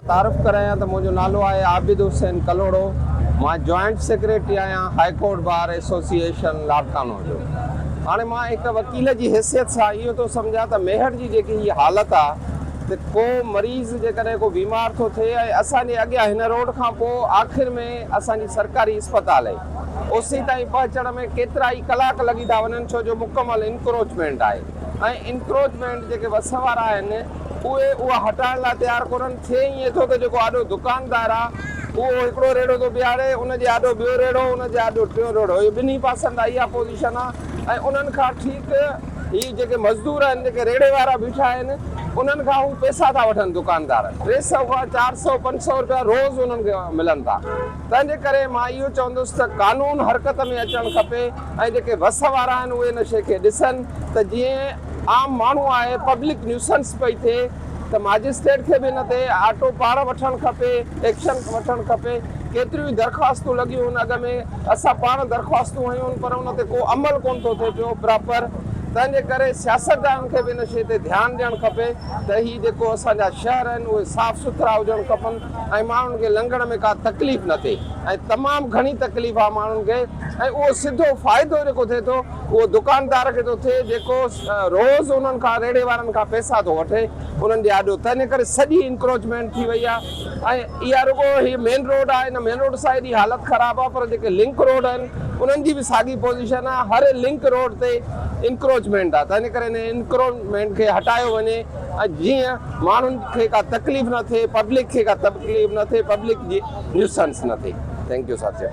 तारुफ कराया तो मुझो नालो है आबिद हुसैन कलोड़ो। मां जॉइंट सेक्रेटरी आया high court bar association Larkana जो। हाँ मां एक वकील की हैसियत से यो तो समझा तो मेहर की जी हालत आ को मरीज़ जेकॾहिं को बीमार तो थे असांजे अॻियां हिन रोड खां पोइ आख़िर में असांजी सरकारी अस्पताल है उसी ताईं पहुचण में केतिरा ई कलाक लॻी था वञनि छो जो मुकमल इंक्रोचमेंट आहे ऐं इंक्रोचमेंट जेके बस वारा आहिनि उहा हटाइण लाइ तयारु कोन्हनि। थिए ईअं थो त जेको आॾो दुकानदार आहे उहो हिकिड़ो रेड़ो थो बीहारे उनजे आॾो ॿियो रेड़ो उनजे आॾो टियों रेड़ो इहो ॿिन्ही पासनि तां इहा पोज़ीशन आहे। ऐं उन्हनि खां ठीकु ही जेके मज़दूर आहिनि जेके रेड़े वारा बीठा आहिनि उन्हनि खां हू पैसा था वठनि दुकानदार 300 खां 400 500 रुपया रोज़ उन्हनि खे मिलनि था। तंहिंजे करे मां इहो चवंदुसि त कानून हरकत में अचणु खपे ऐं जेके बस वारा आहिनि उहे इन शइ खे ॾिसनि त जीअं आम माण्हू आहे पब्लिक न्यूसेंस पई थिए त मजिस्ट्रेट खे बि इन ते ऑटो पाण वठणु खपे एक्शन वठणु खपे। केतिरियूं ई दरख़्वास्तूं लॻियूं हुन अॻ में असां पाण दरख़्वास्तूं हयूं पर उन ते को अमल कोन थो थिए पियो प्रॉपर। तंहिंजे करे सियासतदान खे बि इन शइ ते ध्यानु ॾियणु खपे त ही जेको असांजा शहर आहिनि उहे साफ़ सुथरा हुजणु खपनि ऐं माण्हुनि खे लंघण में का तकलीफ़ न थिए। ऐं तमामु घणी तकलीफ़ आहे माण्हुनि खे ऐं उहो सिधो फ़ाइदो जेको थिए थो उहो दुकानदार खे थो थिए जेको रोज़ उन्हनि खां रेड़े वारनि खां पैसा थो वठे उन्हनि जे आॾो। तंहिंजे करे सॼी इंक्रोचमेंट थी वई आहे ऐं इहा रुगो हीअ मेन रोड आहे हिन मेन रोड सां एॾी हालत ख़राबु आहे पर जेके लिंक रोड आहिनि उन्हनि जी बि साॻी पोज़ीशन आहे। हर लिंक रोड ते इंक्रोचमेंट आहे तंहिंजे करे हिन इंक्रोचमेंट खे हटायो वञे ऐं जीअं माण्हुनि खे का तकलीफ़ न थिए पब्लिक खे का तकलीफ़ न थिए पब्लिक जी न्यूसेंस न थिए। थैंक यू साथियो।